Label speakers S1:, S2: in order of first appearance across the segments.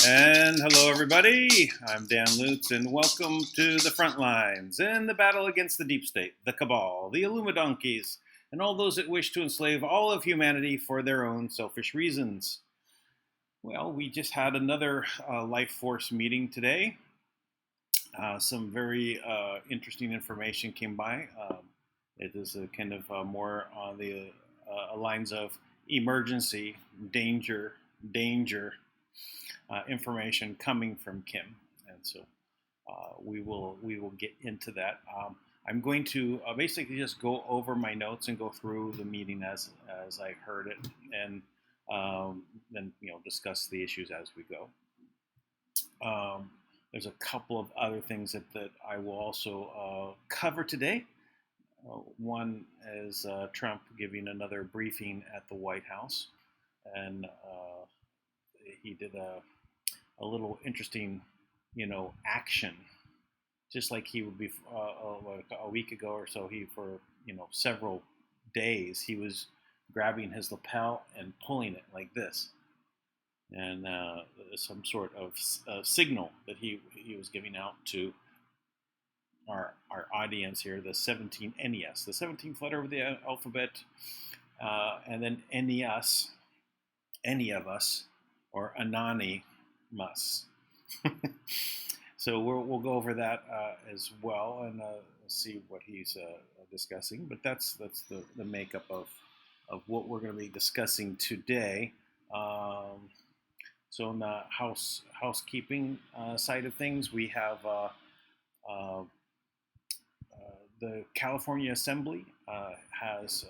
S1: And hello, everybody. I'm Dan Lutz, and welcome to the Frontlines in the battle against the deep state, the cabal, the Illuminonkeys, and all those that wish to enslave all of humanity for their own selfish reasons. Well, we just had another Life Force meeting today. Some very interesting information came by. It is a kind of more on the lines of emergency, danger information coming from Kim, and so we will get into that. I'm going to basically just go over my notes and go through the meeting as I heard it, and then discuss the issues as we go. There's a couple of other things that I will also cover today. One is Trump giving another briefing at the White House, and he did a little interesting, action, just like he would be like a week ago or so. He for several days he was grabbing his lapel and pulling it like this, and some sort of signal that he was giving out to our audience here. The 17 NES, the 17th letter of the alphabet, and then NES, any of us, or anonymous. So we'll go over that as well, and see what he's discussing. But that's the makeup of what we're going to be discussing today. So in the housekeeping side of things, we have the California Assembly has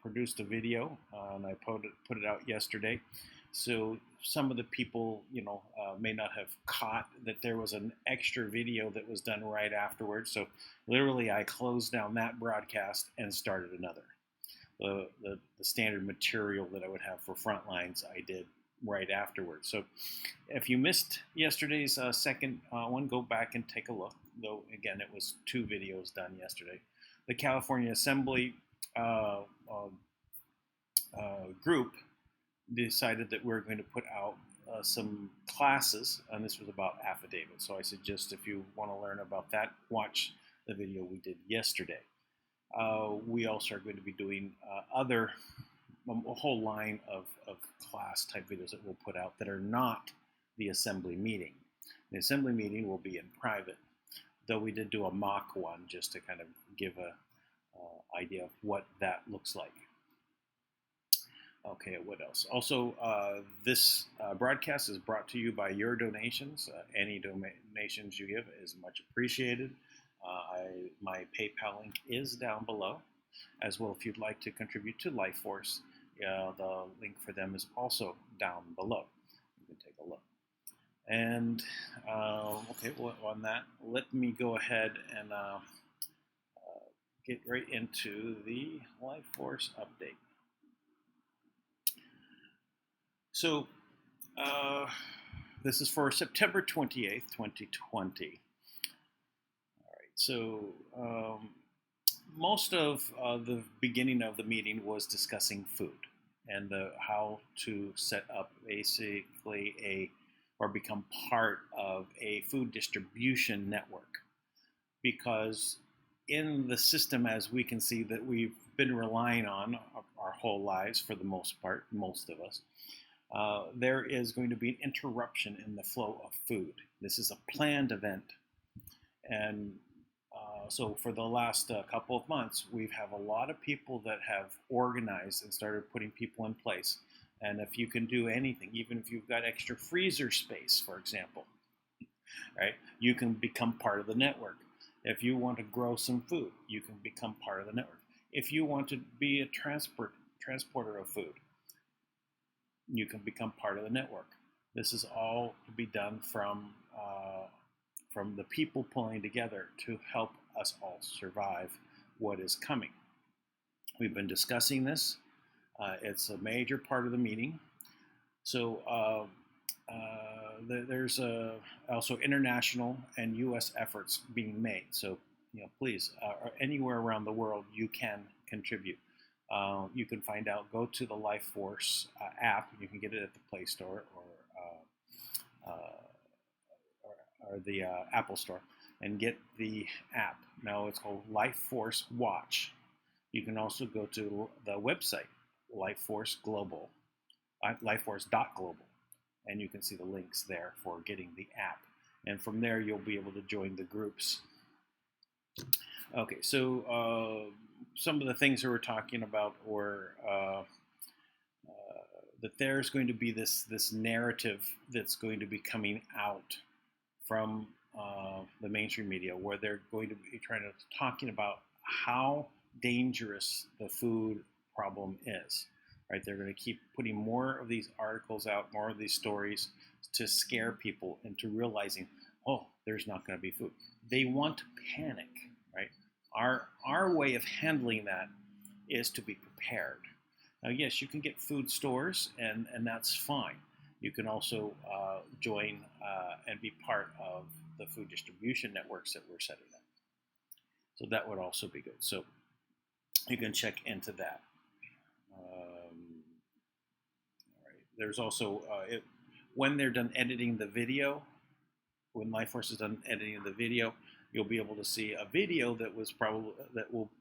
S1: produced a video, and I put it out yesterday. So some of the people, may not have caught that there was an extra video that was done right afterwards. So literally, I closed down that broadcast and started another. The standard material that I would have for Frontlines, I did right afterwards. So if you missed yesterday's second one, go back and take a look. Though again, it was 2 videos done yesterday. The California Assembly group decided that we're going to put out some classes, and this was about affidavits. So I suggest if you want to learn about that, watch the video we did yesterday. We also are going to be doing a whole line of class type videos that we'll put out that are not the assembly meeting. The assembly meeting will be in private, though we did do a mock one just to kind of give a idea of what that looks like. Okay, what else? Also, this broadcast is brought to you by your donations. Any donations you give is much appreciated. My PayPal link is down below, as well. If you'd like to contribute to Life Force, the link for them is also down below. You can take a look. And okay, well, on that, let me go ahead and get right into the Life Force update. So this is for September 28th, 2020. All right, so most of the beginning of the meeting was discussing food and how to set up basically or become part of a food distribution network. Because in the system, as we can see, that we've been relying on our whole lives for the most part, most of us, there is going to be an interruption in the flow of food. This is a planned event. And so for the last couple of months, we've have a lot of people that have organized and started putting people in place. And if you can do anything, even if you've got extra freezer space, for example, right, you can become part of the network. If you want to grow some food, you can become part of the network. If you want to be a transporter of food, you can become part of the network. This is all to be done from the people pulling together to help us all survive what is coming. We've been discussing this. It's a major part of the meeting. So there's also international and U.S. efforts being made. So please, anywhere around the world, you can contribute. You can find out, go to the Life Force app. You can get it at the Play Store or or the Apple Store and get the app. Now it's called Life Force Watch. You can also go to the website, lifeforce.global, and you can see the links there for getting the app. And from there, you'll be able to join the groups. Okay, so some of the things that we're talking about were that there's going to be this narrative that's going to be coming out from the mainstream media, where they're going to be talking about how dangerous the food problem is. Right? They're going to keep putting more of these articles out, more of these stories to scare people into realizing, oh, there's not going to be food. They want to panic, right? Our way of handling that is to be prepared. Now, yes, you can get food stores, and that's fine. You can also join and be part of the food distribution networks that we're setting up. So that would also be good. So you can check into that. All right. There's also, when they're done editing the video, when LifeForce is done editing the video, you'll be able to see a video that was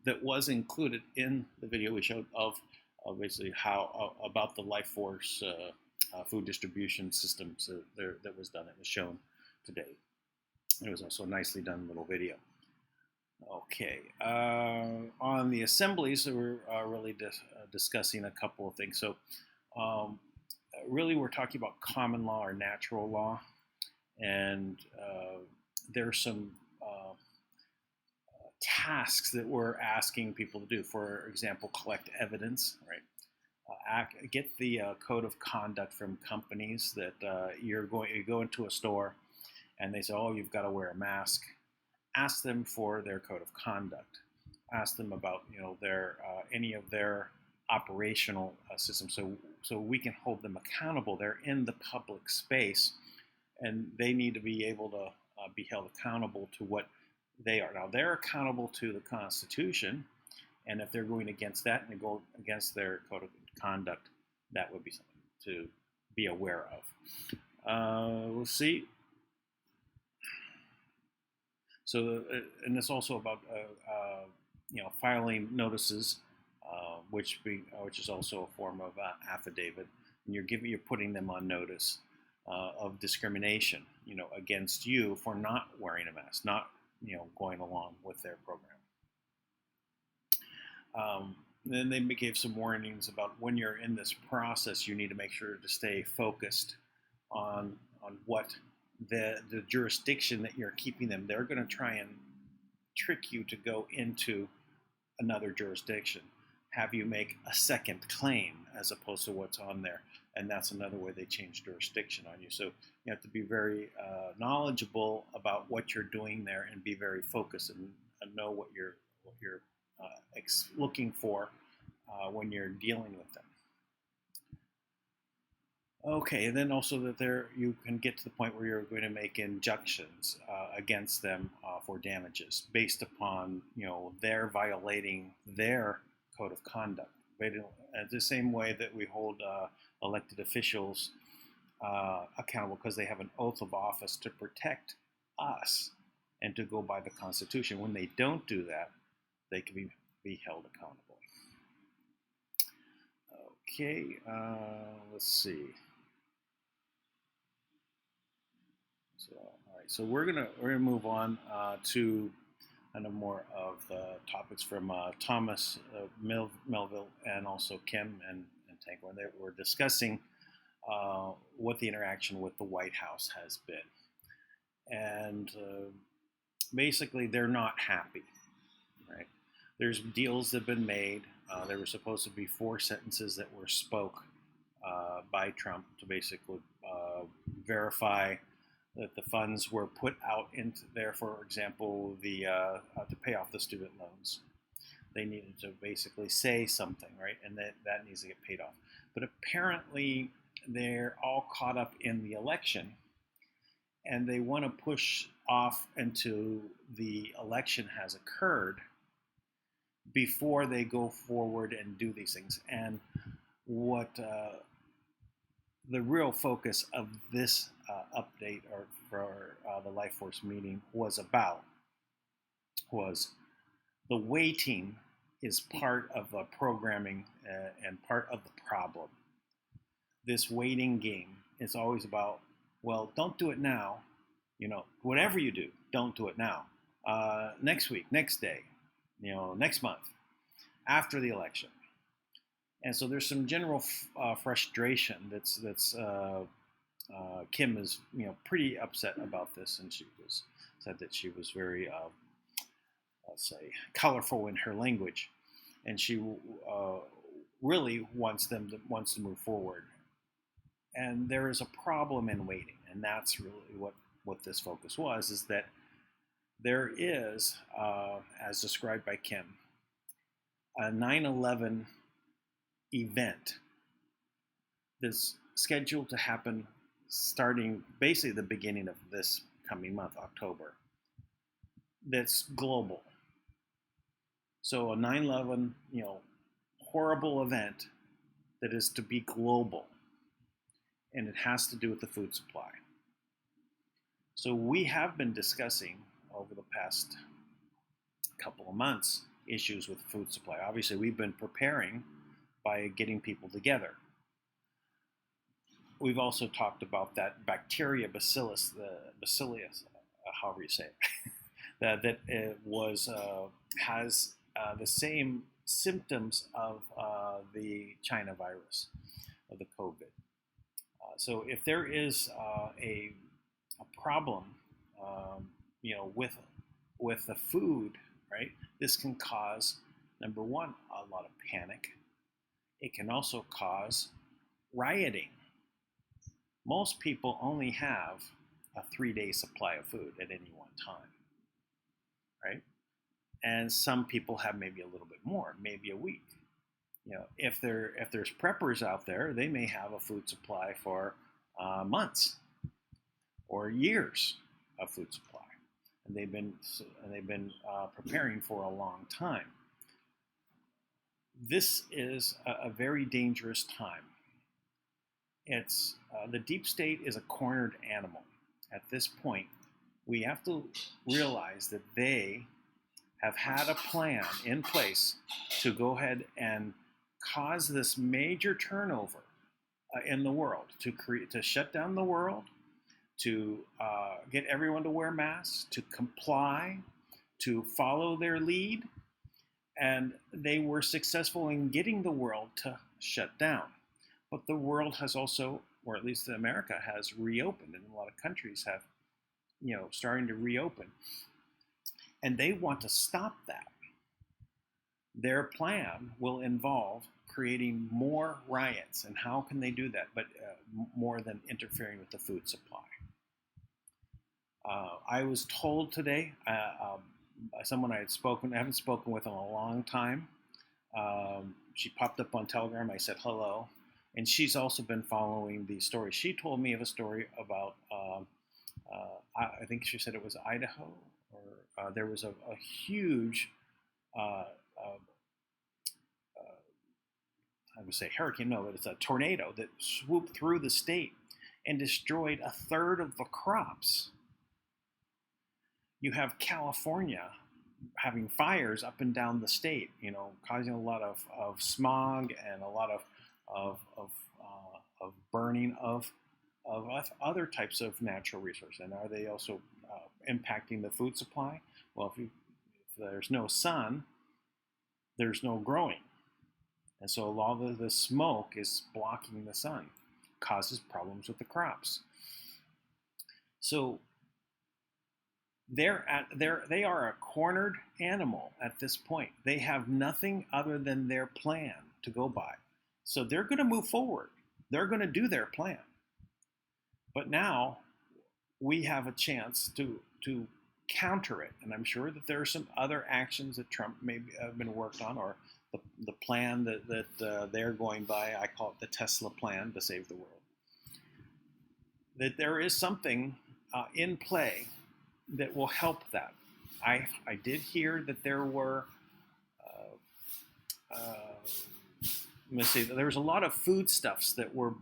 S1: that was included in the video we showed of basically how about the LifeForce food distribution system. So that was done. It was shown today. It was also a nicely done little video. Okay, on the assemblies, we're really discussing a couple of things. So really we're talking about common law or natural law, and there's some tasks that we're asking people to do. For example, collect evidence, right? Get the code of conduct from companies that you go into a store and they say, oh, you've got to wear a mask. Ask them for their code of conduct. Ask them about their any of their operational systems, so we can hold them accountable. They're in the public space, and they need to be able to be held accountable to what they are. Now they're accountable to the Constitution, and if they're going against that and they go against their code of conduct, that would be something to be aware of. We'll see. So, and it's also about filing notices, which is also a form of affidavit, and you're putting them on notice of discrimination, against you for not wearing a mask, not going along with their program. Then they gave some warnings about when you're in this process, you need to make sure to stay focused on what the jurisdiction that you're keeping them. They're going to try and trick you to go into another jurisdiction, have you make a second claim as opposed to what's on there, and that's another way they change jurisdiction on you. So you have to be very knowledgeable about what you're doing there and be very focused and know what you're looking for when you're dealing with them. Okay, and then also that you can get to the point where you're going to make injunctions against them for damages based upon they're violating their code of conduct. The same way that we hold elected officials accountable because they have an oath of office to protect us and to go by the Constitution. When they don't do that, they can be held accountable. Okay, let's see. So, all right, so we're gonna move on to kind of more of the topics from Thomas Melville and also Kim and Tango, and they were discussing what the interaction with the White House has been, and basically they're not happy. Right? There's deals that have been made. There were supposed to be 4 sentences that were spoke by Trump to basically verify that the funds were put out into there. For example, to pay off the student loans, they needed to basically say something, right? And that needs to get paid off. But apparently, they're all caught up in the election, and they want to push off until the election has occurred before they go forward and do these things. And what the real focus of this update or for the Life Force meeting was about was the waiting is part of the programming and part of the problem. This waiting game is always about, well, don't do it now. Whatever you do, don't do it now. Next week, next day, next month, after the election. And so there's some general frustration that's Kim is pretty upset about this, and she said that she was very let's say colorful in her language, and she really wants to move forward. And there is a problem in waiting, and that's really what this focus was, is that there is, as described by Kim, a 9/11 event that's scheduled to happen starting basically the beginning of this coming month, October, that's global. So a 9/11, horrible event that is to be global, and it has to do with the food supply. So we have been discussing over the past couple of months issues with food supply. Obviously, we've been preparing by getting people together. We've also talked about that bacteria, bacillus, however you say it, that it has the same symptoms of the China virus, of the COVID. So if there is a problem, with the food, right? This can cause, number one, a lot of panic. It can also cause rioting. Most people only have a 3-day supply of food at any one time, right? And some people have maybe a little bit more, maybe a week. If there's preppers out there, they may have a food supply for months or years of food supply, and they've been preparing for a long time. This is a very dangerous time. It's the deep state is a cornered animal. At this point, we have to realize that they have had a plan in place to go ahead and cause this major turnover in the world, to shut down the world, to get everyone to wear masks, to comply, to follow their lead. And they were successful in getting the world to shut down. But the world has also, or at least America has reopened, and a lot of countries have, starting to reopen. And they want to stop that. Their plan will involve creating more riots. And how can they do that? But more than interfering with the food supply. I was told today, someone I haven't spoken with in a long time. She popped up on Telegram. I said hello. And she's also been following the story. She told me of a story about, I think she said it was Idaho, or there was a huge, I would say hurricane, no, but it's a tornado that swooped through the state and destroyed a third of the crops. You have California having fires up and down the state, causing a lot of smog and a lot of burning of other types of natural resources. And are they also impacting the food supply? Well, if there's no sun, there's no growing. And so a lot of the smoke is blocking the sun, causes problems with the crops. So they are a cornered animal at this point. They have nothing other than their plan to go by. So they're going to move forward. They're going to do their plan. But now we have a chance to counter it. And I'm sure that there are some other actions that Trump may have been worked on, or the plan that they're going by. I call it the Tesla plan to save the world. That there is something in play that will help that. I did hear that there were let's see, there was a lot of foodstuffs that were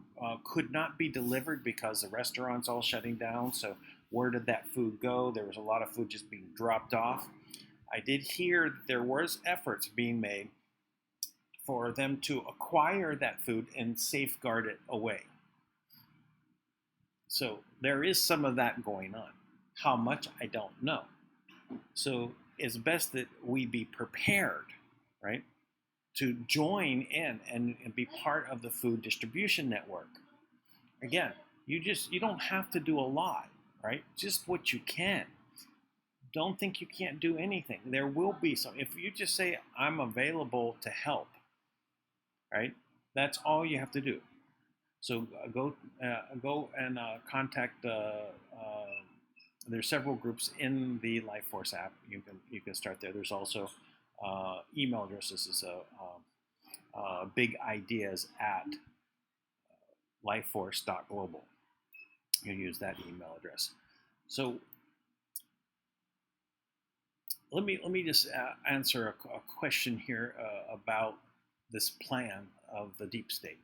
S1: could not be delivered because the restaurants all shutting down. So where did that food go? There was a lot of food just being dropped off. I did hear that there was efforts being made for them to acquire that food and safeguard it away. So there is some of that going on. How much, I don't know. So it's best that we be prepared, right, to join in and be part of the food distribution network. Again, you don't have to do a lot, right? Just what you can. Don't think you can't do anything. There will be some. If you just say, I'm available to help, right? That's all you have to do. So go and contact. There's several groups in the LifeForce app. You can start there. There's also email addresses. Is big ideas at lifeforce.global. You use that email address. So let me just answer a question here about this plan of the deep state.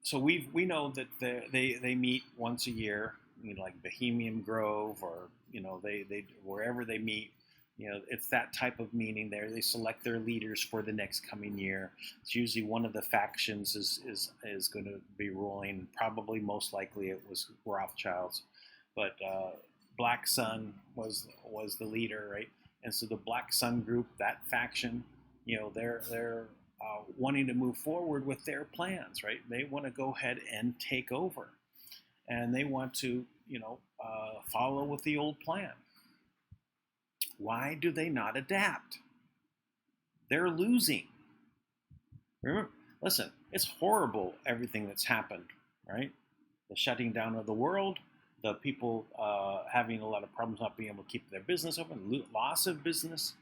S1: So we know that they meet once a year, like Bohemian Grove, or they wherever they meet, it's that type of meeting there. They select their leaders for the next coming year. It's usually one of the factions is going to be ruling. Probably most likely it was Rothschilds, but Black Sun was the leader, right? And so the Black Sun group, that faction, they're wanting to move forward with their plans, right? They want to go ahead and take over, and they want to, follow with the old plan. Why do they not adapt? They're losing. Remember, listen, it's horrible everything that's happened, right? The shutting down of the world, the people having a lot of problems not being able to keep their business open, loss of business.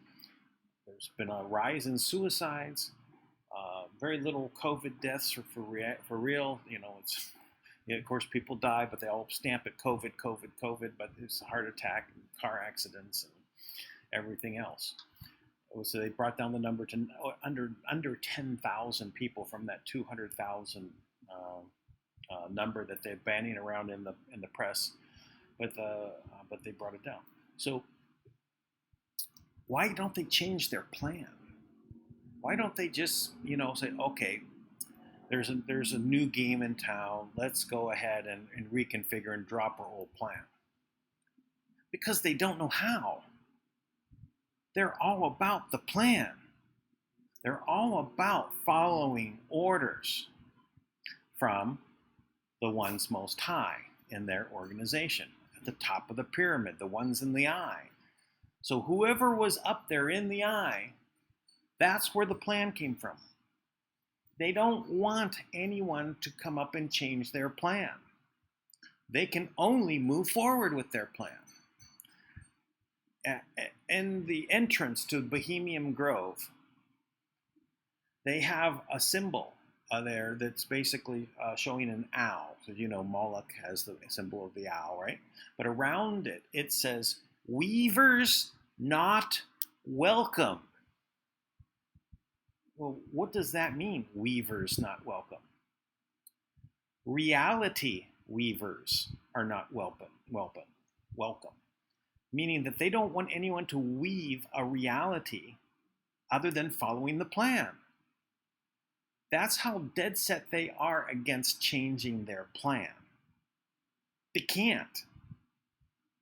S1: There's been a rise in suicides. Very little COVID deaths for real. It's of course people die, but they all stamp it COVID. But it's a heart attack, and car accidents, and everything else. So they brought down the number to under 10,000 people from that 200,000 number that they're banning around in the press. But they brought it down. So why don't they change their plan? Why don't they just, say, okay, there's a new game in town. Let's go ahead and reconfigure and drop our old plan. Because they don't know how. They're all about the plan. They're all about following orders from the ones most high in their organization, at the top of the pyramid, the ones in the eye. So whoever was up there in the eye, that's where the plan came from. They don't want anyone to come up and change their plan. They can only move forward with their plan. In the entrance to Bohemian Grove, they have a symbol there that's basically showing an owl. So Moloch has the symbol of the owl, right? But around it, it says, "Weavers not welcome." Well, what does that mean, weavers not welcome? Reality weavers are not welcome. Meaning that they don't want anyone to weave a reality other than following the plan. That's how dead set they are against changing their plan. They can't.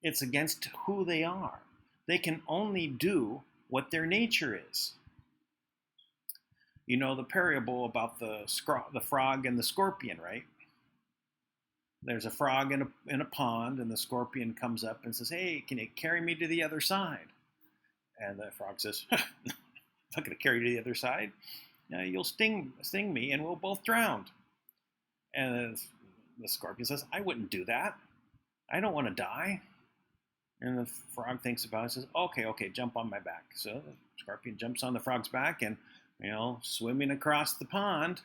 S1: It's against who they are. They can only do what their nature is. The parable about the frog and the scorpion, right? There's a frog in a pond, and the scorpion comes up and says, "Hey, can you carry me to the other side?" And the frog says, "I'm not going to carry you to the other side. You'll sting me, and we'll both drown." And the scorpion says, "I wouldn't do that. I don't want to die." And the frog thinks about it and says, okay, jump on my back. So the scorpion jumps on the frog's back and, swimming across the pond,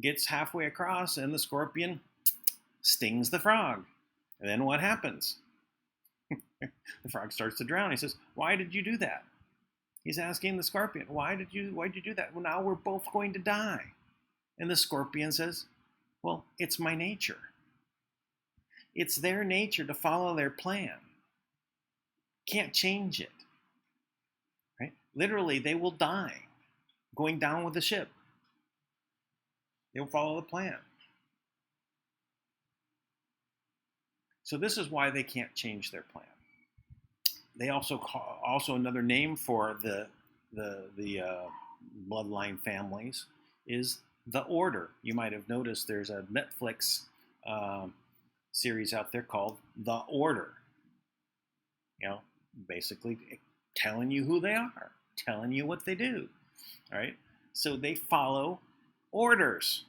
S1: gets halfway across, and the scorpion stings the frog. And then what happens? The frog starts to drown. He says, "Why did you do that?" He's asking the scorpion, why'd you do that? Well, now we're both going to die. And the scorpion says, well, it's my nature. It's their nature to follow their plan. Can't change it. Right? Literally, they will die going down with the ship. They'll follow the plan. So this is why they can't change their plan. They also another name for the bloodline families is the Order. You might have noticed there's a Netflix series out there called The Order. You know, basically telling you who they are, telling you what they do. All right. So they follow orders.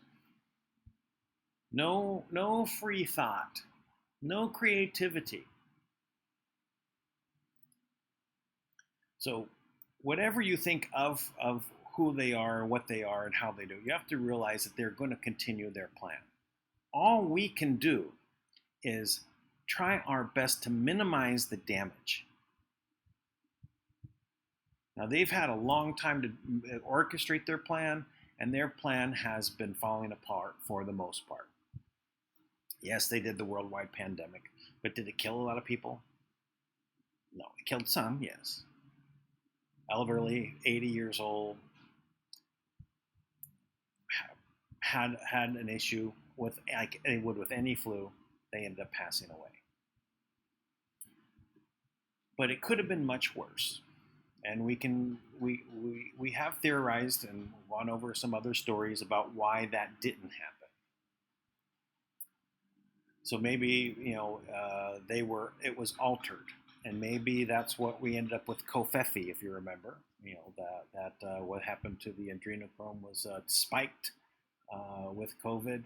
S1: No free thought. No creativity. So whatever you think of who they are, what they are, and how they do, you have to realize that they're going to continue their plan. All we can do is try our best to minimize the damage. Now, they've had a long time to orchestrate their plan, and their plan has been falling apart for the most part. Yes, they did the worldwide pandemic, but did it kill a lot of people? No, it killed some, yes. Elderly, 80 years old, had an issue with, like they would with any flu, they ended up passing away. But it could have been much worse. And we have theorized and gone over some other stories about why that didn't happen. So maybe, you know, it was altered, and maybe that's what we ended up with Covfefe, if you remember. You know, that what happened to the adrenochrome was spiked with COVID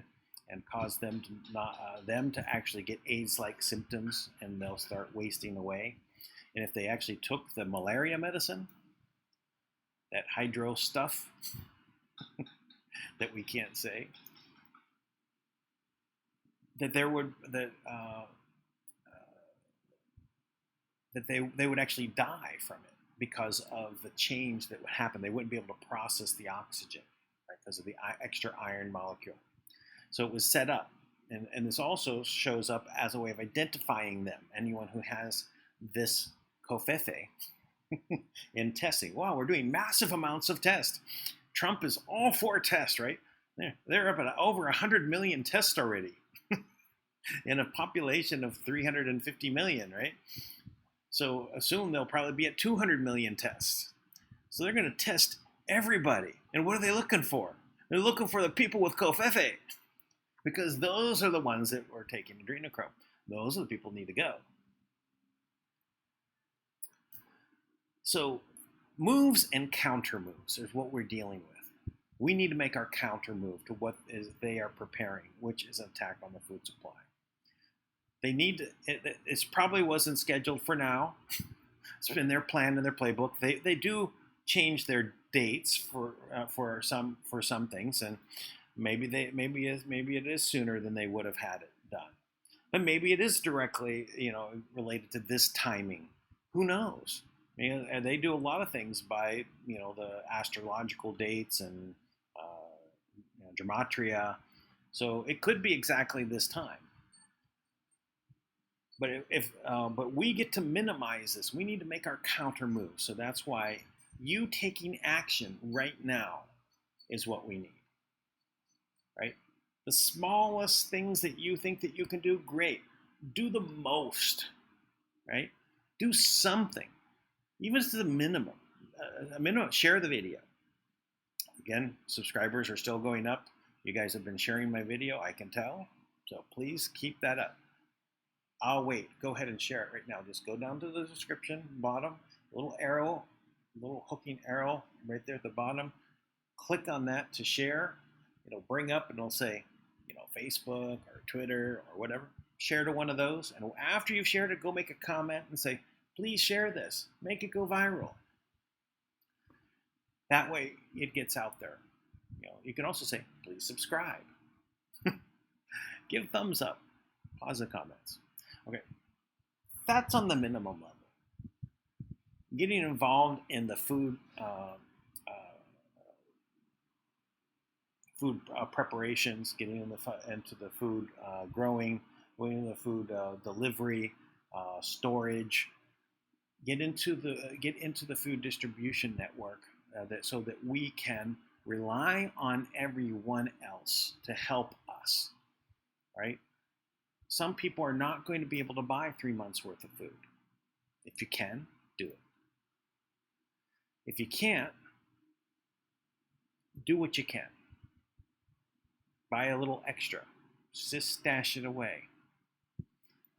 S1: and caused them to actually get AIDS-like symptoms, and they'll start wasting away. And if they actually took the malaria medicine, that hydro stuff that we can't say, that they would actually die from it because of the change that would happen. They wouldn't be able to process the oxygen, right, because of the extra iron molecule. So it was set up, and this also shows up as a way of identifying them. Anyone who has this Covfefe in testing. Wow, we're doing massive amounts of tests. Trump is all for tests, right? They're up at over 100 million tests already in a population of 350 million, right? So assume they'll probably be at 200 million tests. So they're going to test everybody. And what are they looking for? They're looking for the people with Covfefe, because those are the ones that are taking adrenochrome. Those are the people who need to go. So moves and counter moves is what we're dealing with. We need to make our counter move to what they are preparing, which is an attack on the food supply. They need to, it probably wasn't scheduled for now. It's been their plan and their playbook. They do change their dates for some things, and maybe it is sooner than they would have had it done. But maybe it is directly, you know, related to this timing. Who knows? And they do a lot of things by, you know, the astrological dates and gematria. So it could be exactly this time. But but we get to minimize this. We need to make our counter move. So that's why you taking action right now is what we need. Right? The smallest things that you think that you can do, great. Do the most. Right? Do something. Even to the minimum. Share the video. Again, subscribers are still going up. You guys have been sharing my video, I can tell. So please keep that up. I'll wait. Go ahead and share it right now. Just go down to the description, bottom, little arrow, little hooking arrow right there at the bottom. Click on that to share. It'll bring up and it'll say, you know, Facebook or Twitter or whatever. Share to one of those. And after you've shared it, go make a comment and say, please share this. Make it go viral. That way it gets out there. You know, you can also say, please subscribe. Give thumbs up. Positive comments. Okay. That's on the minimum level. getting involved in the food preparations, getting into the food growing, going into the food delivery, storage. Get into the food distribution network so that we can rely on everyone else to help us. Right? Some people are not going to be able to buy 3 months worth of food. If you can, do it. If you can't, do what you can. Buy a little extra. Just stash it away.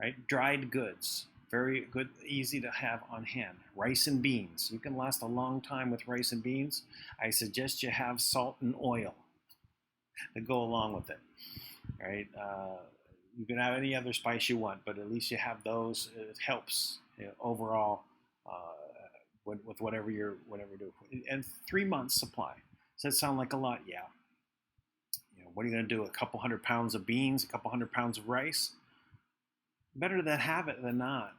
S1: Right? Dried goods. Very good, easy to have on hand. Rice and beans. You can last a long time with rice and beans. I suggest you have salt and oil to go along with it. Right? You can have any other spice you want, but at least you have those. It helps overall with whatever you do. And 3 months supply. Does that sound like a lot? Yeah. What are you going to do? A couple 100 pounds of beans, a couple 100 pounds of rice? Better to have it than not.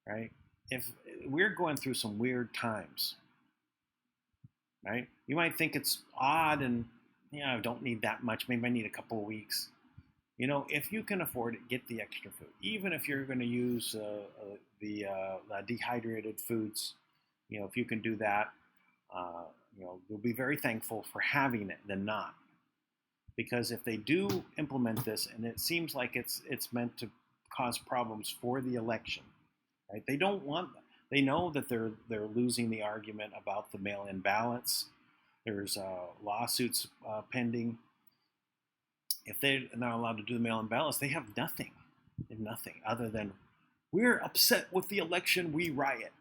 S1: Right? If we're going through some weird times, right? You might think it's odd and I don't need that much. Maybe I need a couple of weeks. If you can afford it, get the extra food. Even if you're going to use the dehydrated foods, if you can do that, you'll be very thankful for having it than not. Because if they do implement this, and it seems like it's meant to cause problems for the election, right? They don't want them. They know that they're losing the argument about the mail-in ballots. There's lawsuits pending. If they're not allowed to do the mail-in ballots, they have nothing. Nothing other than, we're upset with the election, we riot.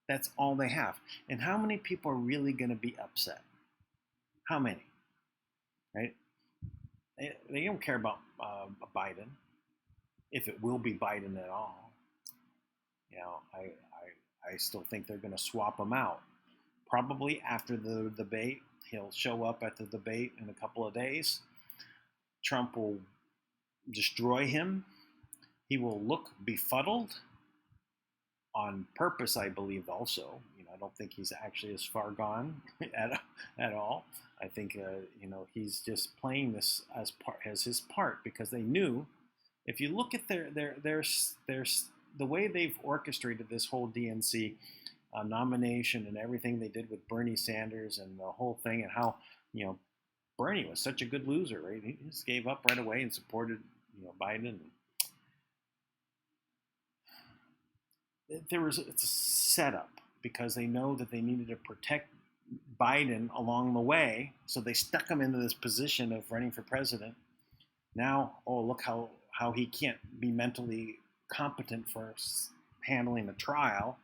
S1: That's all they have. And how many people are really going to be upset? How many? Right? They don't care about Biden, if it will be Biden at all. I still think they're going to swap him out. Probably after the debate, he'll show up at the debate in a couple of days. Trump will destroy him. He will look befuddled on purpose, I believe. Also, I don't think he's actually as far gone at all. I think he's just playing this as his part, because they knew. If you look at their the way they've orchestrated this whole DNC nomination and everything they did with Bernie Sanders and the whole thing, and how Bernie was such a good loser, right? He just gave up right away and supported Biden. It's a setup, because they know that they needed to protect Biden along the way, so they stuck him into this position of running for president. Now, look how he can't be mentally competent for handling a trial,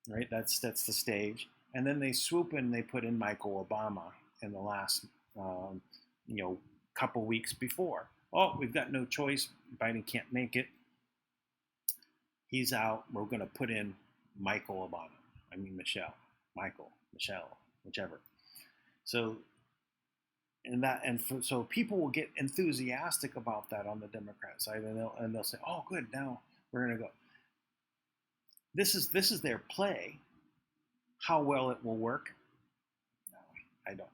S1: right? That's the stage. And then they swoop in and they put in Michael Obama in the last couple weeks before. We've got no choice. Biden can't make it. He's out. We're going to put in Michael Obama. Michelle, whichever. So, so people will get enthusiastic about that on the Democrat side, and they'll say, "Oh, good, now we're going to go." This is their play. How well it will work? No,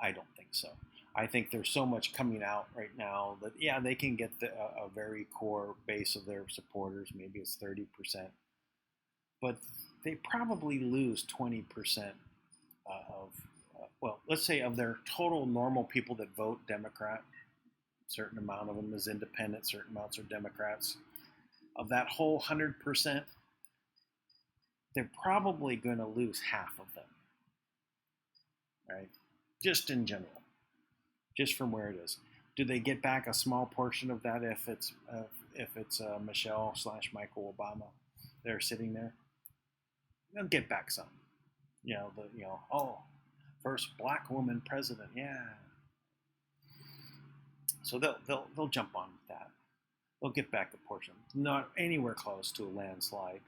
S1: I don't think so. I think there's so much coming out right now that they can get a very core base of their supporters. Maybe it's 30%, but they probably lose 20% of let's say of their total normal people that vote Democrat. A certain amount of them is independent. Certain amounts are Democrats. Of that whole 100%, they're probably going to lose half of them. Right? Just in general. Just from where it is. Do they get back a small portion of that if it's Michelle/Michael Obama? They're sitting there. They'll get back some. First black woman president, yeah. So they'll jump on with that. They'll get back a portion. Not anywhere close to a landslide.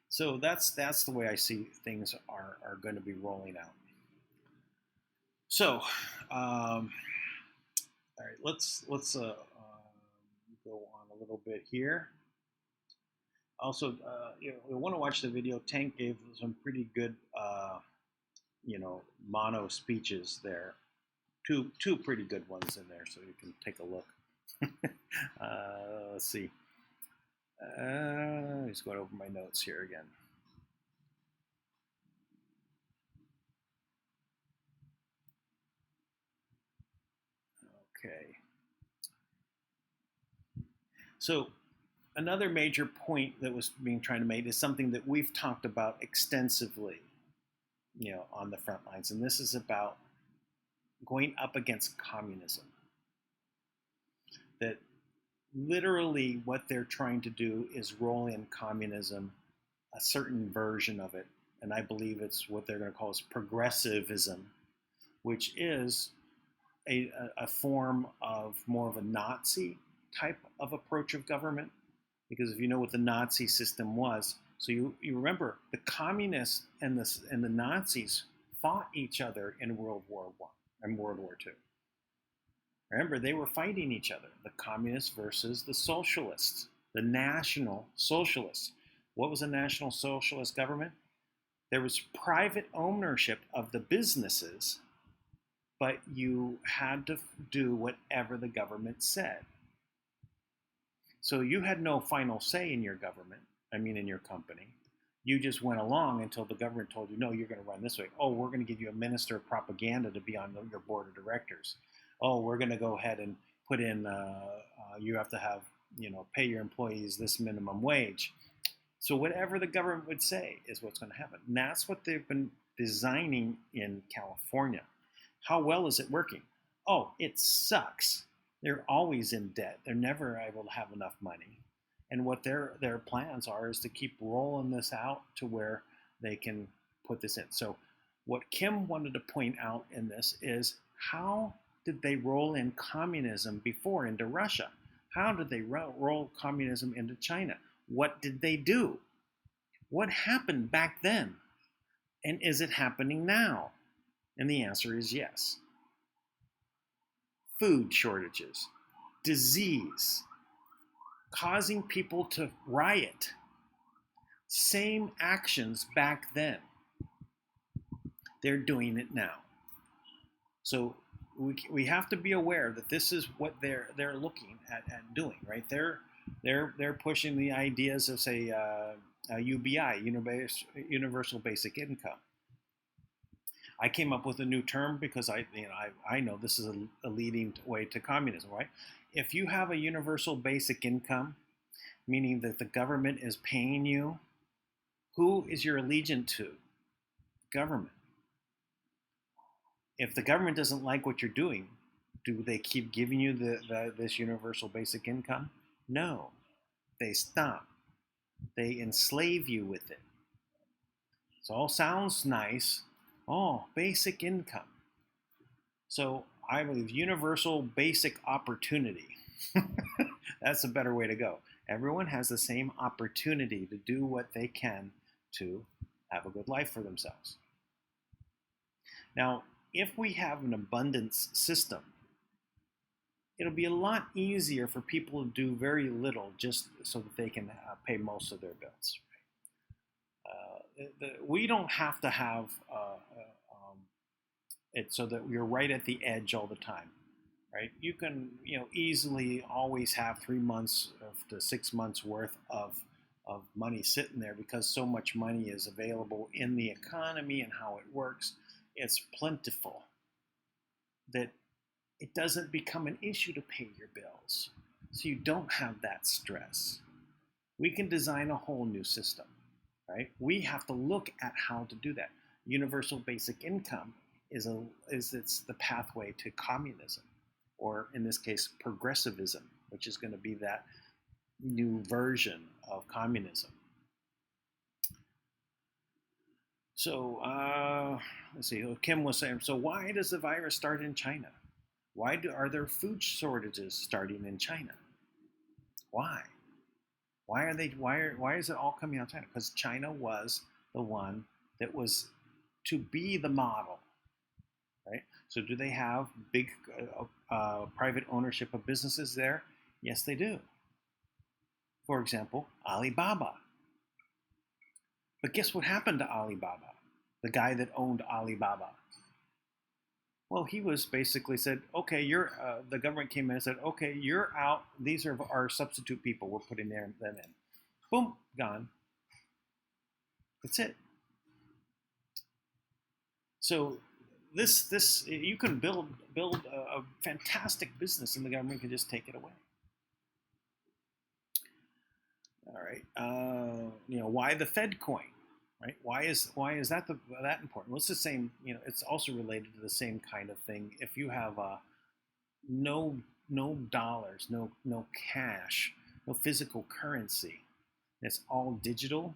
S1: So that's the way I see things are going to be rolling out. So, all right, let's go on a little bit here. Also, we want to watch the video. Tank gave some pretty good, mono speeches there. Two pretty good ones in there, so you can take a look. Let's see. Just going over my notes here again. Okay. So another major point that was being trying to make is something that we've talked about extensively, on the front lines, and this is about going up against communism. That literally what they're trying to do is roll in communism, a certain version of it, and I believe it's what they're going to call is progressivism, which is a form of more of a Nazi type of approach of government. Because if you know what the Nazi system was, so you remember the communists and the Nazis fought each other in World War I and World War II. Remember, they were fighting each other, the communists versus the socialists, the National Socialists. What was a National Socialist government? There was private ownership of the businesses, but you had to do whatever the government said. So you had no final say in your government, in your company. You just went along until the government told you, no, you're going to run this way. Oh, we're going to give you a minister of propaganda to be on your board of directors. Oh, we're going to go ahead and put in, you have to have, pay your employees this minimum wage. So whatever the government would say is what's going to happen. And that's what they've been designing in California. How well is it working? Oh, it sucks. They're always in debt. They're never able to have enough money. And what their plans are is to keep rolling this out to where they can put this in. So what Kim wanted to point out in this is, how did they roll in communism before into Russia? How did they roll communism into China? What did they do? What happened back then? And is it happening now? And the answer is yes. Food shortages, disease, causing people to riot. Same actions back then. They're doing it now. So we have to be aware that this is what they're looking at doing, right? They're pushing the ideas of, say, UBI, Universal Basic Income. I came up with a new term because I know this is a leading way to communism, right? If you have a universal basic income, meaning that the government is paying you, who is your allegiance to? Government. If the government doesn't like what you're doing, do they keep giving you this universal basic income? No. They stop. They enslave you with it. It all sounds nice. Oh, basic income. So I believe universal basic opportunity. That's a better way to go. Everyone has the same opportunity to do what they can to have a good life for themselves. Now, if we have an abundance system, it'll be a lot easier for people to do very little just so that they can pay most of their bills. We don't have to have it so that you're right at the edge all the time, right? You can easily always have 3 months to 6 months worth of money sitting there, because so much money is available in the economy and how it works. It's plentiful that it doesn't become an issue to pay your bills. So you don't have that stress. We can design a whole new system, right? We have to look at how to do that. Universal basic income is the pathway to communism, or in this case, progressivism, which is going to be that new version of communism. So let's see. Kim was saying, so why does the virus start in China? Why are there food shortages starting in China? Why? Why is it all coming out of China? Because China was the one that was to be the model, right? So do they have big private ownership of businesses there? Yes, they do. For example, Alibaba. But guess what happened to Alibaba, the guy that owned Alibaba? Well, he was basically said, okay, the government came in and said, okay, you're out. These are our substitute people. We're putting them in. Boom, gone. That's it. So this you can build a fantastic business, and the government can just take it away. All right. Why the Fed coin? Right? Why is that that important? Well, it's the same. It's also related to the same kind of thing. If you have no dollars, no cash, no physical currency, it's all digital,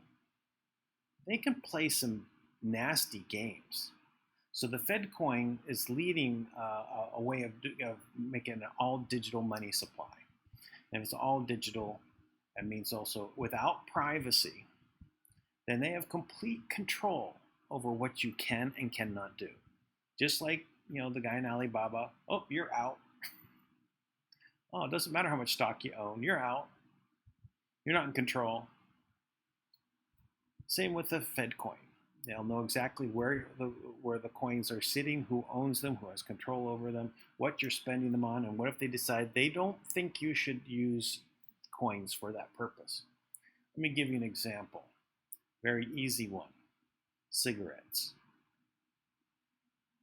S1: they can play some nasty games. So the Fed coin is leading a way of making an all digital money supply. And if it's all digital, that means also without privacy, then they have complete control over what you can and cannot do. Just like, the guy in Alibaba, oh, you're out. Oh, it doesn't matter how much stock you own, you're out. You're not in control. Same with the Fed coin. They'll know exactly where the coins are sitting, who owns them, who has control over them, what you're spending them on, and what if they decide they don't think you should use coins for that purpose. Let me give you an example. Very easy one. Cigarettes.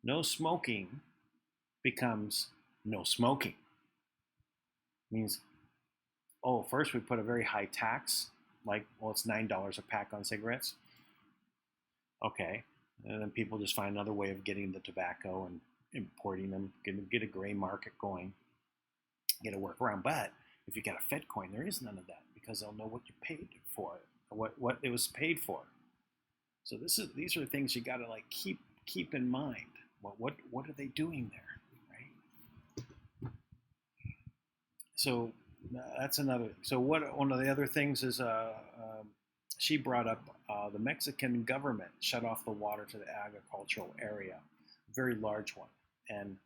S1: No smoking becomes no smoking. Means, first we put a very high tax, it's $9 a pack on cigarettes. Okay, and then people just find another way of getting the tobacco and importing them, get a gray market going, get a workaround. But if you got a Fed coin, there is none of that because they'll know what you paid for it, or what it was paid for. So these are things you got to keep in mind. What are they doing there, right? So that's another. So one of the other things is she brought up the Mexican government shut off the water to the agricultural area, a very large one, and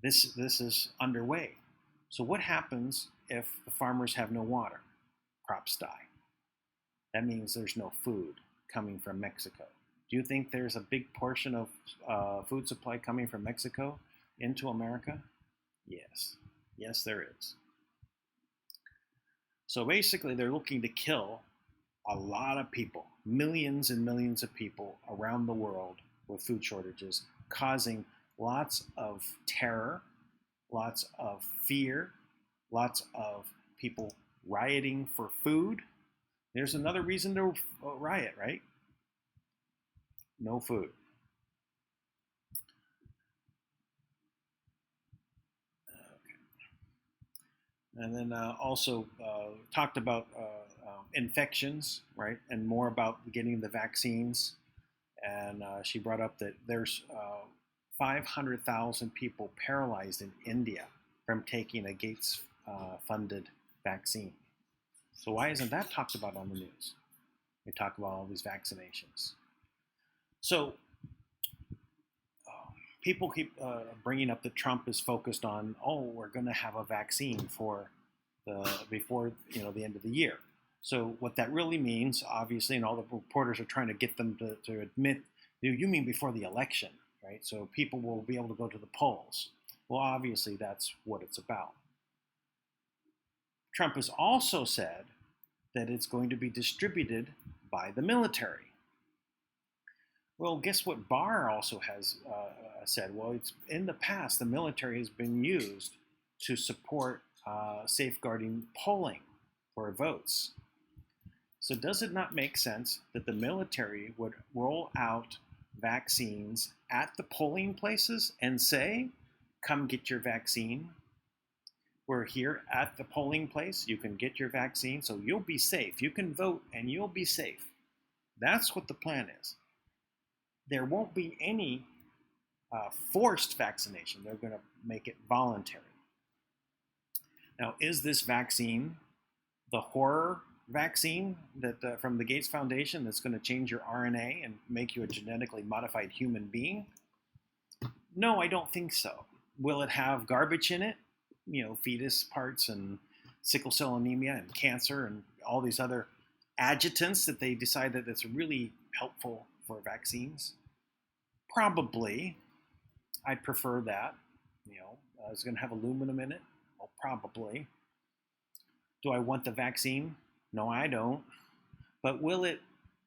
S1: this is underway. So what happens if the farmers have no water? Crops die. That means there's no food coming from Mexico. Do you think there's a big portion of food supply coming from Mexico into America? Yes. Yes, there is. So basically, they're looking to kill a lot of people, millions and millions of people around the world with food shortages, causing lots of terror, lots of fear, lots of people rioting for food. There's another reason to riot, right? No food. And then also talked about infections, right? And more about getting the vaccines. And she brought up that there's 500,000 people paralyzed in India from taking a Gates-funded vaccine. So why isn't that talked about on the news? They talk about all these vaccinations. So people keep bringing up that Trump is focused on, we're going to have a vaccine before the end of the year. So what that really means, obviously, and all the reporters are trying to get them to admit, you mean before the election, right? So people will be able to go to the polls. Well, obviously, that's what it's about. Trump has also said that it's going to be distributed by the military. Well, guess what Barr also has said? Well, it's in the past, the military has been used to support safeguarding polling for votes. So does it not make sense that the military would roll out vaccines at the polling places and say, come get your vaccine? We're here at the polling place. You can get your vaccine, so you'll be safe. You can vote and you'll be safe. That's what the plan is. There won't be any forced vaccination. They're going to make it voluntary. Now, is this vaccine the horror vaccine that from the Gates Foundation that's going to change your RNA and make you a genetically modified human being? No, I don't think so. Will it have garbage in it? Fetus parts and sickle cell anemia and cancer and all these other adjutants that they decide that it's really helpful for vaccines? Probably. I'd prefer that. It's going to have aluminum in it. Well, probably. Do I want the vaccine? No, I don't. But will it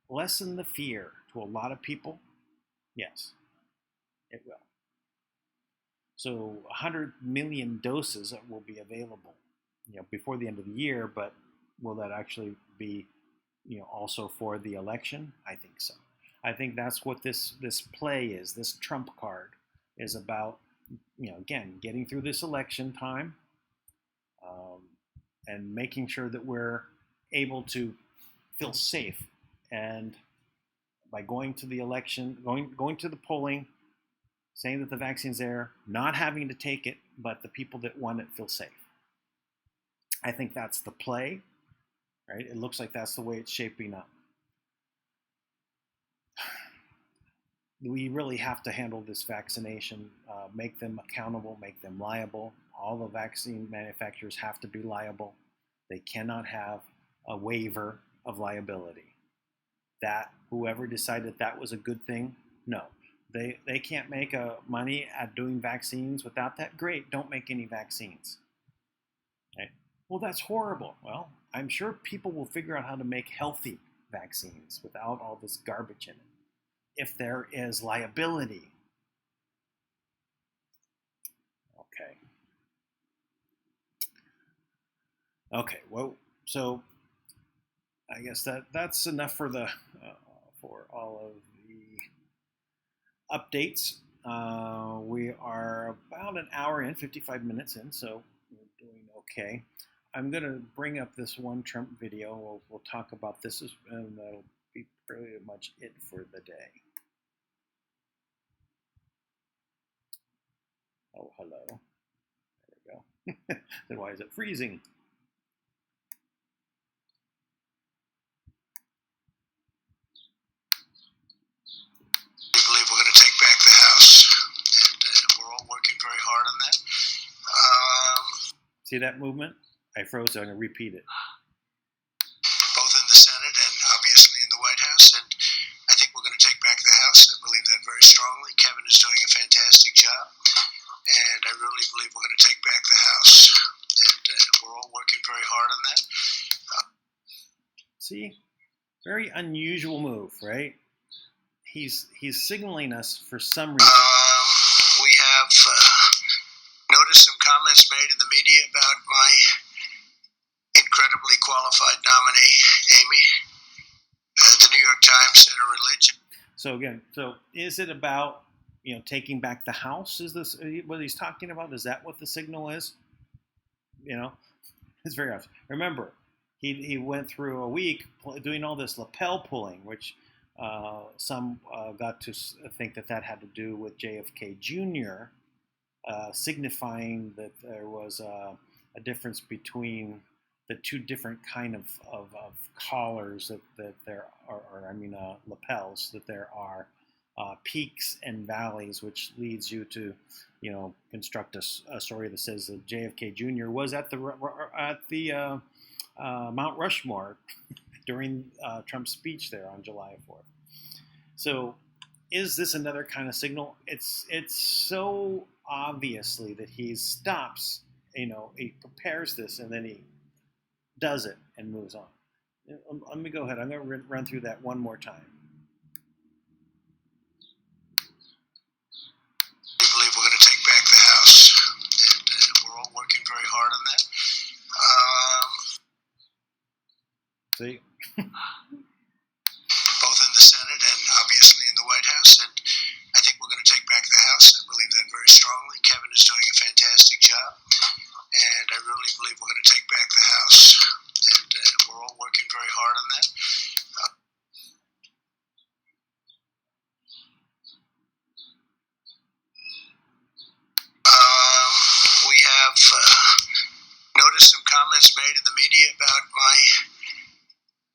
S1: lessen the fear to a lot of people? Yes, it will. So 100 million doses will be available, before the end of the year. But will that actually be, also for the election? I think so. I think that's what this play is. This trump card is about. Again, getting through this election time, and making sure that we're able to feel safe, and by going to the election, going to the polling, saying that the vaccine's there, not having to take it, but the people that want it feel safe. I think that's the play, right? It looks like that's the way it's shaping up. We really have to handle this vaccination, make them accountable, make them liable. All the vaccine manufacturers have to be liable. They cannot have a waiver of liability. That whoever decided that was a good thing, no. They can't make money at doing vaccines without that. Great, don't make any vaccines. Right? Well, that's horrible. Well, I'm sure people will figure out how to make healthy vaccines without all this garbage in it, if there is liability. Okay, well, so I guess that's enough for for all of the updates. We are about an hour in, 55 minutes in, so we're doing okay. I'm going to bring up this one Trump video. We'll talk about this, and that'll be pretty much it for the day. Oh, hello. There we go. Then why is it freezing?
S2: We believe we're going to take back the House, and we're all working very hard on that.
S1: See that movement? I froze, so I'm going to repeat it.
S2: Both in the Senate and obviously in the White House, and I think we're going to take back the House. I believe that very strongly. Kevin is doing a fantastic job, and I really believe we're going to take back the House, and we're all working very hard on that.
S1: See? Very unusual move, right? He's signaling us for some reason.
S2: We have noticed some comments made in the media about my incredibly qualified nominee, Amy. The New York Times said her religion.
S1: So again, is it about taking back the House? Is this what he's talking about? Is that what the signal is? It's very obvious. Remember, he went through a week doing all this lapel pulling, which some got to think that had to do with JFK Jr., signifying that there was a difference between the two different kind of collars that there are, lapels, that there are peaks and valleys, which leads you to, construct a story that says that JFK Jr. was at the Mount Rushmore during Trump's speech there on July 4th. So, is this another kind of signal? It's so obviously that he stops, he prepares this and then he does it and moves on. Let me go ahead. I'm going to run through that one more time.
S2: We believe we're going to take back the House, and we're all working very hard on that.
S1: See?
S2: Both in the Senate and obviously in the White House, and I think we're going to take back the House. I believe that very strongly. Kevin is doing a fantastic job, and I really believe we're going to take back the House, and we're all working very hard on that. We have noticed some comments made in the media about my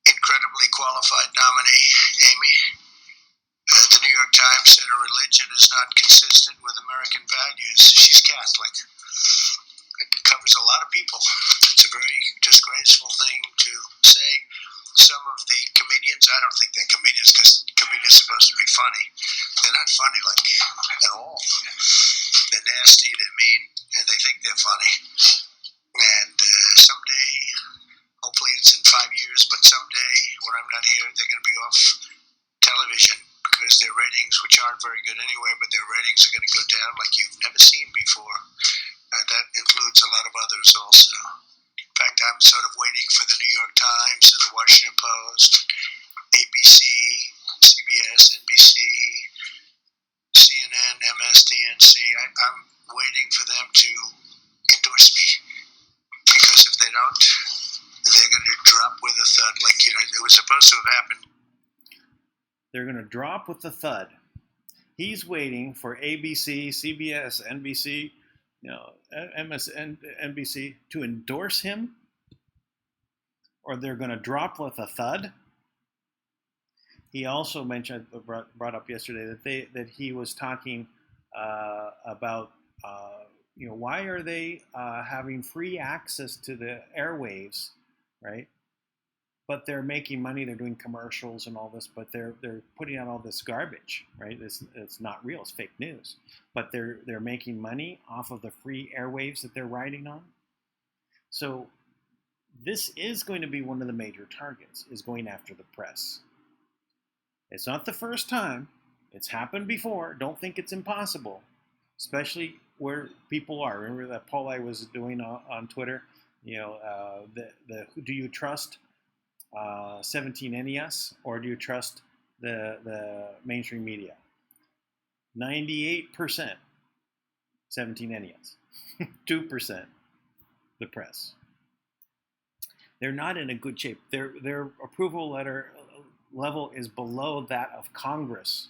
S2: incredibly qualified nominee, Amy. The New York Times said her religion is not consistent with American values. She's Catholic. It covers a lot of people. It's a very disgraceful thing to say. some of the comedians, I don't think they're comedians because comedians are supposed to be funny. They're not funny, like, at all. They're nasty, they're mean, and they think they're funny. And someday, hopefully it's in 5 years, but someday, when I'm not here, they're going to be off television because their ratings, which aren't very good anyway, but their ratings are going to go down like you've never seen before. And that includes a lot of others also. In fact, I'm sort of waiting for the New York Times and the Washington Post, ABC, CBS, NBC, CNN, MSDNC. I'm waiting for them to endorse me, because if they don't, they're going to drop with a thud. Like, it was supposed to have happened.
S1: They're going to drop with a thud. He's waiting for ABC, CBS, NBC, MSNBC to endorse him, or they're going to drop with a thud. He also mentioned, brought up yesterday, that he was talking about, why are they having free access to the airwaves, right? But they're making money. They're doing commercials and all this, but they're putting out all this garbage, right? It's not real. It's fake news. But they're making money off of the free airwaves that they're riding on. So this is going to be one of the major targets, is going after the press. It's not the first time. It's happened before. Don't think it's impossible, especially where people are. Remember that poll I was doing on Twitter? Do you trust 17NES, or do you trust the mainstream media? 98% 17NES, 2% the press. They're not in a good shape. Their approval level is below that of Congress.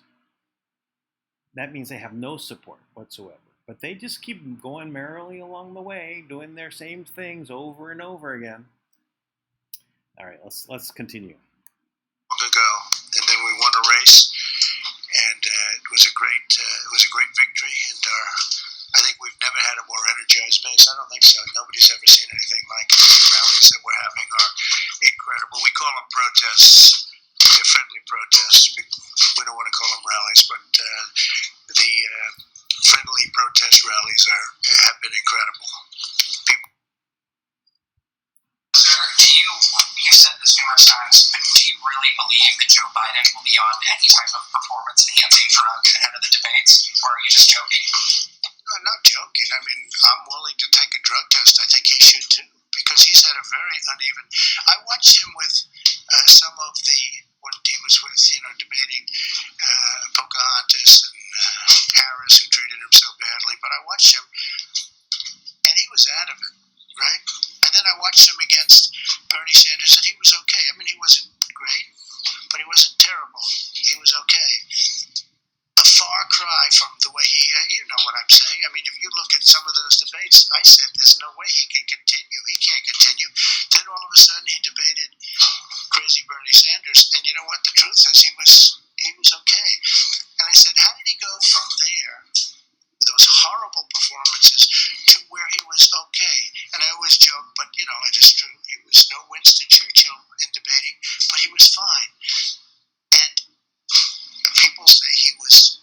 S1: That means they have no support whatsoever. But they just keep going merrily along the way, doing their same things over and over again. All right, let's continue.
S2: Ago, and then we won a race, and it was a great victory. And I think we've never had a more energized base. I don't think so. Nobody's ever seen anything like it. The rallies that we're having are incredible. We call them protests. They're friendly protests. We don't want to call them rallies, but the friendly protest rallies have been incredible.
S3: You said this numerous times, but do you really believe that Joe Biden will be on any type of performance-enhancing drug ahead of the debates, or are you just joking?
S2: No, I'm not joking. I mean, I'm willing to take a drug test. I think he should too, because he's had a very uneven. I watched him with some of when he was with, debating Pocahontas and Harris, who treated him so badly. But I watched him, and he was out of it, right? And then I watched him against Bernie Sanders, and he was okay. I mean, he wasn't great, but he wasn't terrible. He was okay. A far cry from the way you know what I'm saying. I mean, if you look at some of those debates, I said there's no way he can continue. He can't continue. Then all of a sudden he debated crazy Bernie Sanders, and you know what? The truth is he was okay. And I said, how did he go from there, with those horrible performances, to where he was okay? And I always joke, but it is true. He was no Winston Churchill in debating, but he was fine. And people say he was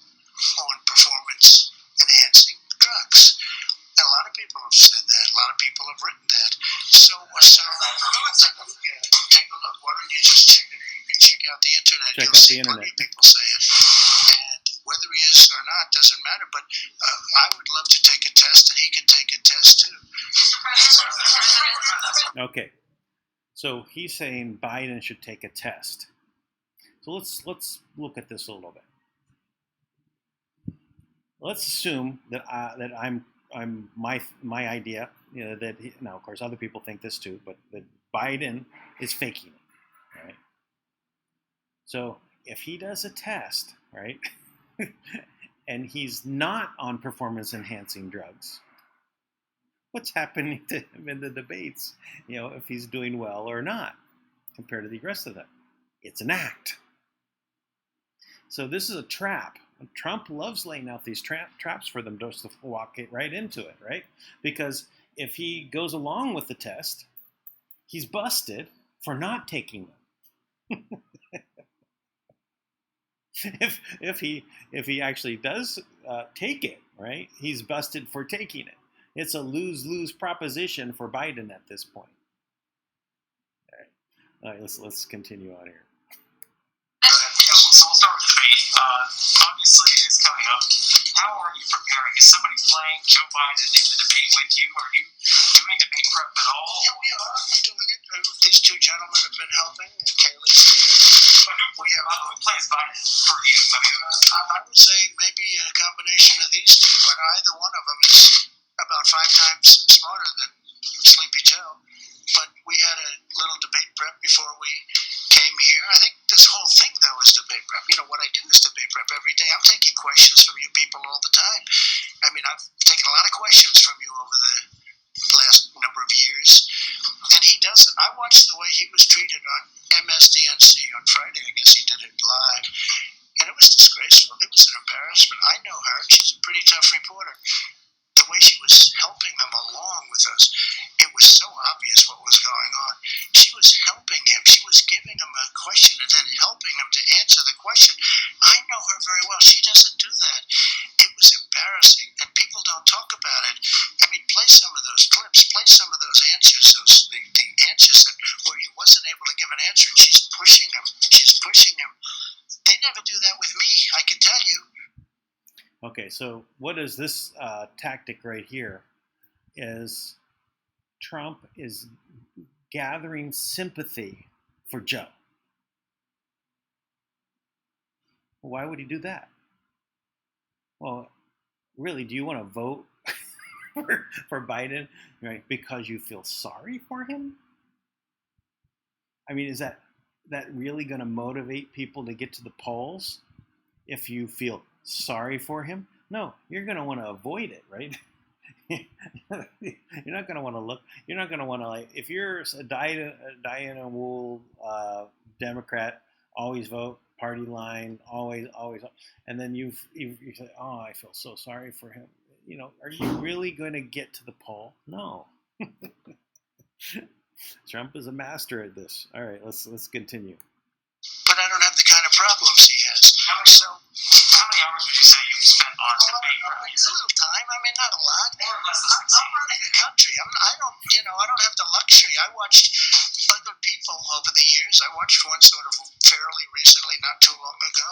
S2: on performance-enhancing drugs. And a lot of people have said that. A lot of people have written that. So take a look. Why don't you just check it? You can check out the internet. You'll see plenty of people say it. And whether he is or not doesn't matter. But I would love to take a test, and he can take a test too.
S1: Okay. So he's saying Biden should take a test. So let's look at this a little bit. Let's assume that I'm my idea, that now of course other people think this too, but that Biden is faking it, right? So if he does a test, right, and he's not on performance-enhancing drugs, what's happening to him in the debates? If he's doing well or not compared to the rest of them, it's an act. So this is a trap. Trump loves laying out these traps for them just to walk it right into it, right? Because if he goes along with the test, he's busted for not taking them. if he actually does take it, right? He's busted for taking it. It's a lose-lose proposition for Biden at this point. All right, let's continue on here.
S3: So we'll start with the debate. Obviously, it is coming up. How are you preparing? Is somebody playing Joe Biden in the debate with you? Are you doing debate prep at all?
S2: Yeah, we are doing it. These two gentlemen have been helping, and Kaylee's there.
S3: Who plays Biden for you? I mean,
S2: I would say maybe a combination of these two, and either one of them is about 5 times smarter than Sleepy Joe. But we had a little debate prep before we came here. I think this whole thing, though, is debate prep. You know, what I do is debate prep every day. I'm taking questions from you people all the time. I mean, I've taken a lot of questions from you over the last number of years, and he doesn't. I watched the way he was treated on MSDNC on Friday. I guess he did it live, and it was disgraceful. It was an embarrassment. I know her. She's a pretty tough reporter. The way she was helping him along with us, it was so obvious what was going on. She was helping him. She was giving him a question and then helping him to answer the question. I know her very well. She doesn't do that. It was embarrassing, and people don't talk about it. I mean, play some of those clips. Play some of those answers, the answers where he wasn't able to give an answer, and she's pushing him. She's pushing him. They never do that with me, I can tell you.
S1: Okay, so what is this tactic right here? Is Trump is gathering sympathy for Joe. Why would he do that? Well, really, do you want to vote for Biden, right, because you feel sorry for him? I mean, is that really going to motivate people to get to the polls if you feel sorry for him? No, you're going to want to avoid it, right? You're not going to want to look. You're not going to want to, like, if you're a Diana Wool Democrat, always vote party line, always, and then you say, oh, I feel so sorry for him. You know, are you really going to get to the poll? No. Trump is a master at this. All right, let's continue.
S2: But I don't have the kind of problems he has.
S3: How many hours would you say you've spent on debate?
S2: It's a little time. I mean, not a lot. I'm running a country. I don't have the luxury. I watched other people over the years. I watched one sort of fairly recently, not too long ago,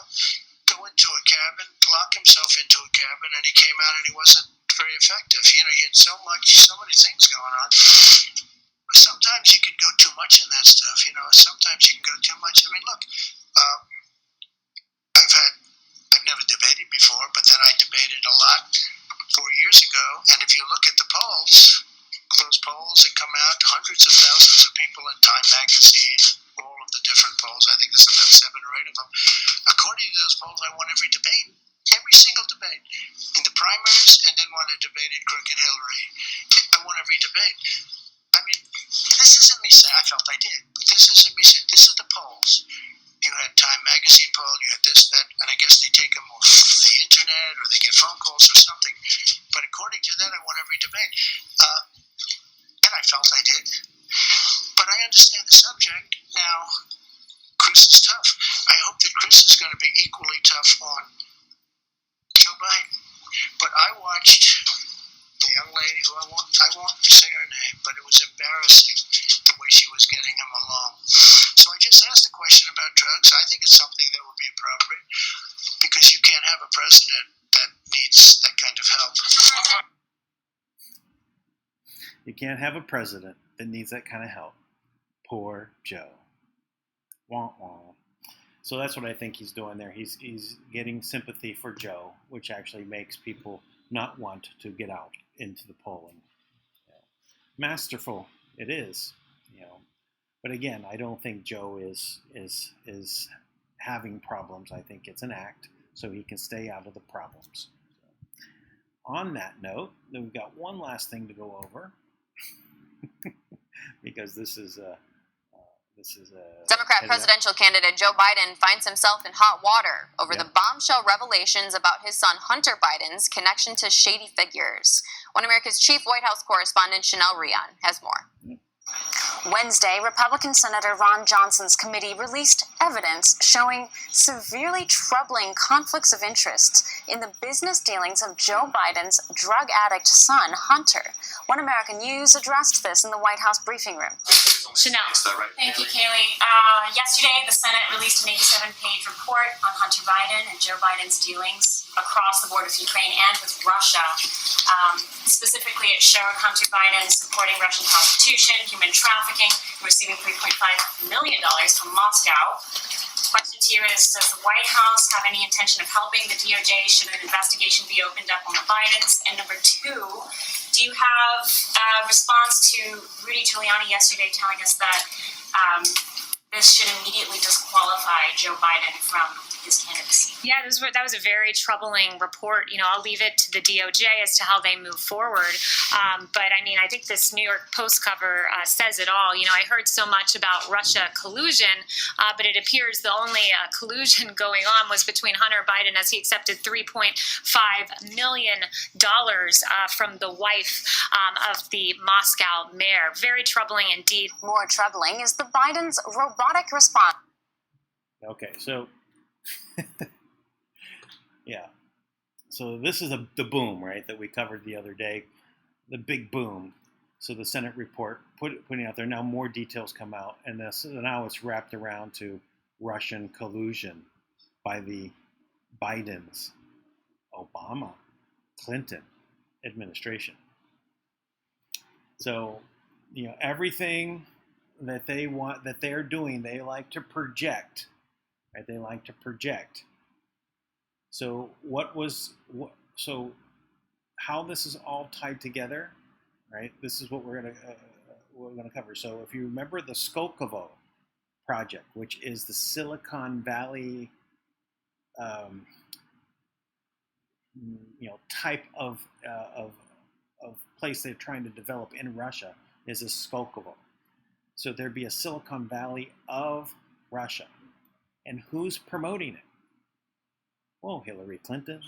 S2: go into a cabin, lock himself into a cabin, and he came out and he wasn't very effective. You know, he had so many things going on. Sometimes you can go too much in that stuff. You know, sometimes you can go too much. I mean, look, I've never debated before, but then I debated a lot 4 years ago. And if you look at the polls, those polls that come out, hundreds of thousands of people in Time magazine, all of the different polls, I think there's about 7 or 8 of them. According to those polls, I won every debate. Every single debate. In the primaries, and then when I debated Crooked Hillary, I won every debate. I mean, this isn't me saying, I felt I did, but this isn't me saying, this is the polls. You had Time magazine poll, you had this, that, and I guess they take them off the internet or they get phone calls or something. But according to that, I won every debate. And I felt I did. But I understand the subject. Now, Chris is tough. I hope that Chris is going to be equally tough on Joe Biden. But I watched the young lady who I won't say her name, but it was embarrassing the way she was getting him along. So I just asked a question about drugs. I think it's something that would be appropriate because you can't have a president that needs that kind of help.
S1: You can't have a president that needs that kind of help. Poor Joe. Wah, wah. So that's what I think he's doing there. He's getting sympathy for Joe, which actually makes people not want to get out into the polling. Masterful it is, you know. But again, I don't think Joe is having problems. I think it's an act so he can stay out of the problems. So, on that note, then we've got one last thing to go over because this is a
S4: Democrat presidential candidate Joe Biden finds himself in hot water over the bombshell revelations about his son Hunter Biden's connection to shady figures. One America's chief White House correspondent, Chanel Rion, has more. Wednesday, Republican Senator Ron Johnson's committee released evidence showing severely troubling conflicts of interest in the business dealings of Joe Biden's drug addict son, Hunter. One American News addressed this in the White House briefing room.
S5: Chanel. Thank you, Kaylee. Yesterday, the Senate released an 87-page report on Hunter Biden and Joe Biden's dealings across the border with Ukraine and with Russia. Specifically, it showed Hunter Biden supporting Russian prostitution, human trafficking, receiving $3.5 million from Moscow. The question here is, does the White House have any intention of helping the DOJ? Should an investigation be opened up on the Bidens? And number two, do you have a response to Rudy Giuliani yesterday telling us that this should immediately disqualify Joe Biden from his candidacy?
S6: Yeah, that was a very troubling report. You know, I'll leave it to the DOJ as to how they move forward. But I mean, I think this New York Post cover says it all. You know, I heard so much about Russia collusion, but it appears the only collusion going on was between Hunter Biden as he accepted $3.5 million from the wife of the Moscow mayor. Very troubling indeed.
S4: More troubling is the Biden's robotic response.
S1: Okay, so yeah, so this is the boom, right, that we covered the other day, the big boom. So the Senate report putting out there, now more details come out, and now it's wrapped around to Russian collusion by the Bidens, Obama, Clinton administration. So, you know, everything that they want, that they're doing, they like to project. Right? They like to project. So so how this is all tied together, right? This is what we're gonna cover. So if you remember the Skolkovo project, which is the Silicon Valley, type of place they're trying to develop in Russia, is a Skolkovo. So there'd be a Silicon Valley of Russia. And who's promoting it? Well, Hillary Clinton,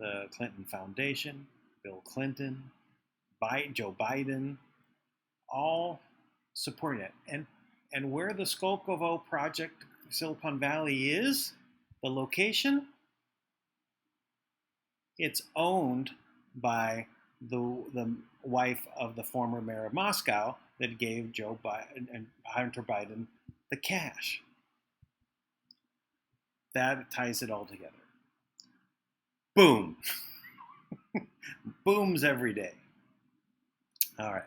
S1: the Clinton Foundation, Bill Clinton, Joe Biden, all supporting it. And where the Skolkovo project, Silicon Valley, is, the location, it's owned by the wife of the former mayor of Moscow that gave Joe Biden and Hunter Biden the cash. That ties it all together. Boom. Booms every day. All right.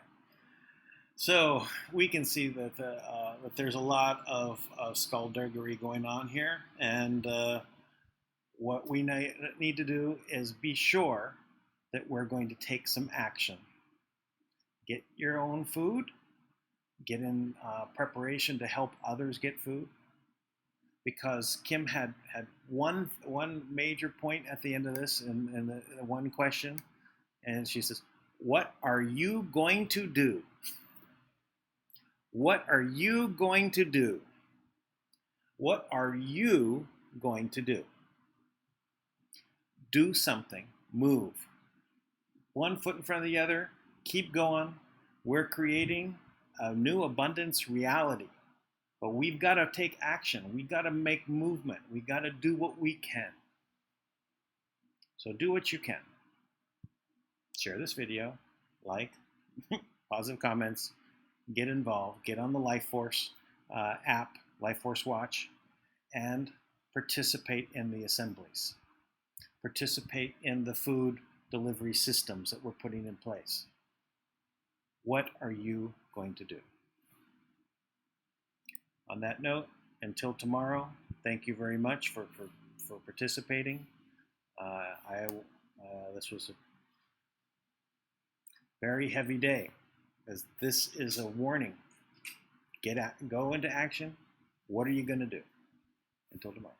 S1: So we can see that that there's a lot of skullduggery going on here, and what we need to do is be sure that we're going to take some action. Get your own food. Get in preparation to help others get food. Because Kim had one major point at the end of this, and the one question, and she says, "What are you going to do? What are you going to do? What are you going to do? Do something. Move. One foot in front of the other. Keep going. We're creating a new abundance reality. But we've got to take action. We've got to make movement. We've got to do what we can. So do what you can. Share this video, like, positive comments, get involved, get on the LifeForce app, LifeForce Watch, and participate in the assemblies. Participate in the food delivery systems that we're putting in place. What are you going to do? On that note, until tomorrow, thank you very much for participating. This was a very heavy day, as this is a warning. Go into action. What are you going to do? Until tomorrow.